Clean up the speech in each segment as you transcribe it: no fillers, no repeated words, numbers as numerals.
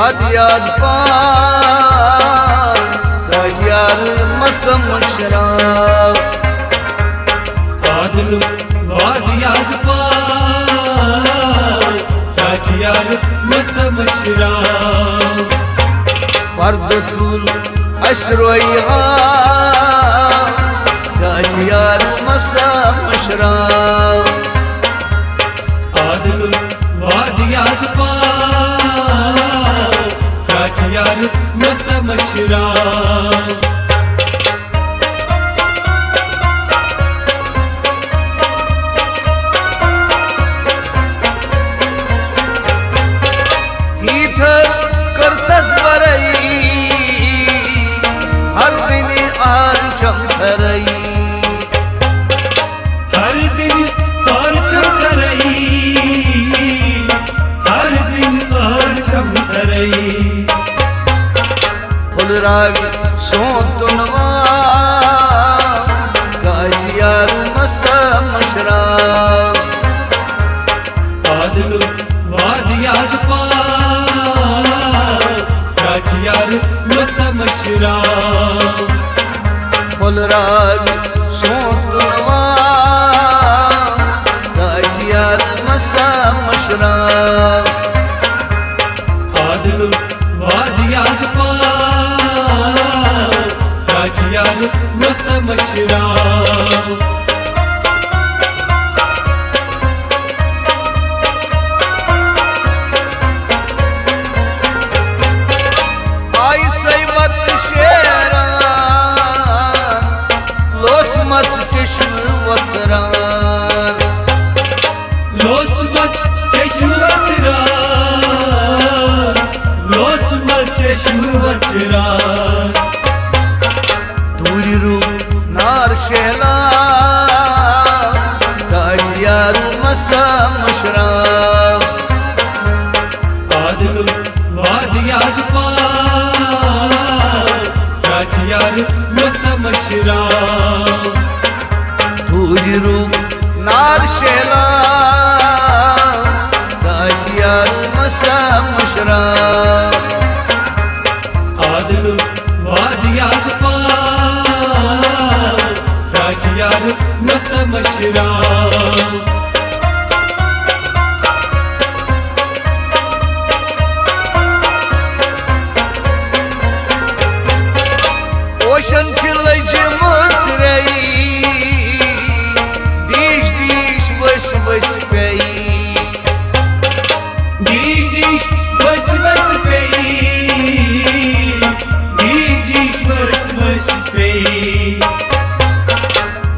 वादियाद पार काजियार मसम शराब आदलु वादियाद पार काजियार मसम शराब पर्दतुल अशरोइहा काजियार मसम शराब आदलु वादियाद पार काजियार मसम शराब हर दिन और चमकरई हर दिन और चमकरई फुलरावी सोतुनवा काजियार मसम शराब आदलु वादियाद पार काजियार मसम शराब फुलरावी सोतुनवा काजियार मसम शराब आदलु वादियाद पार काजियार मसम शराब आई सैबत शेरा लोस मस चश्म वतरान लोस मत चश्म वतरान लोस मत चश्म वतरान दूरी रू नार शहला काजियार मसम शराब आदलु वादियाद पार काजियार मसम शराब दूरी रू नार शहला काजियार मसम शराब आदलु वादियाद पार काजियार मसम शराब ओशन चिलज मसरई डीश डीश बस बस गई डीश डीश बस बस गई डीश डीश बस बस गई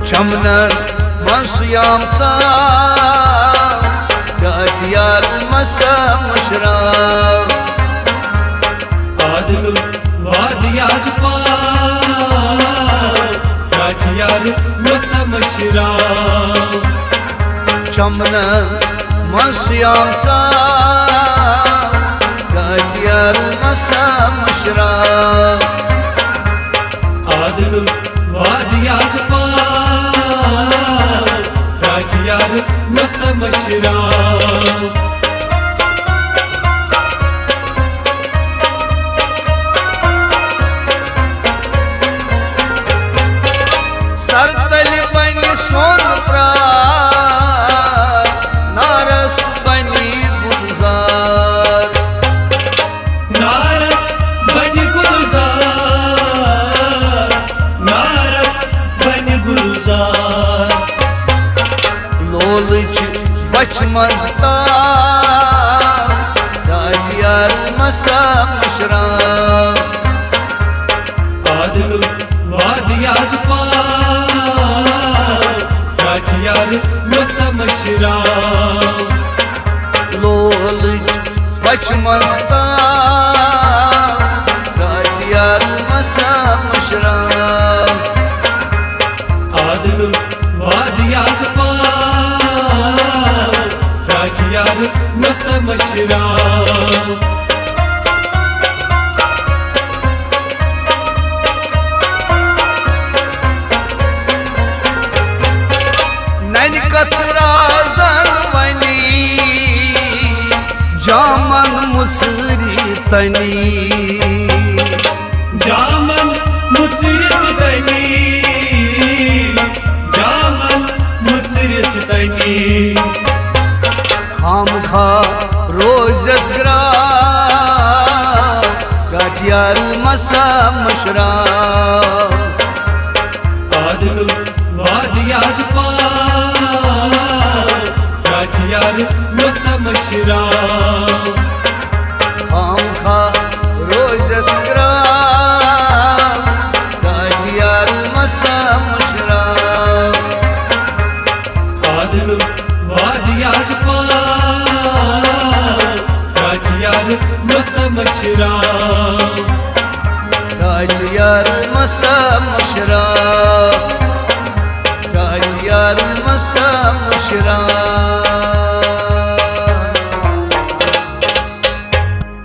चमनन मनसुयाम सा काजियार मसम शराब आदलु वादियाद पार काजियार मसम शराब चमनन मनसुयाम सा काजियार मसम शराब आदलु वादियाद पार काजियार मसम शराब सरतल बनी सोन प्रार नारस बनी गुलजार नारस बन गुलजार नारस बन गुलजार लोलच बच मजता काजियार मसम शराब आदलु वादियाद पार काजियार मसम शराब लोलच बच मजता काजियार मसम शराब आदलु वादियाद पार काजियार मसम शराब नन कतरा जन वनी जामन मुसरी तनी जामन मुचरित तनी जामन मुचरित तनी खाम खा रोजस ग्रा काठियार मसा मशरा आदलु वादियाद पा काठियार मसा मशरा खाम खा रोजस ग्रा काठियार मसा मशरा आदलु वादियाद पा काठियार मसा मशरा काठियार मसा मशरा काठियार मसा मशरा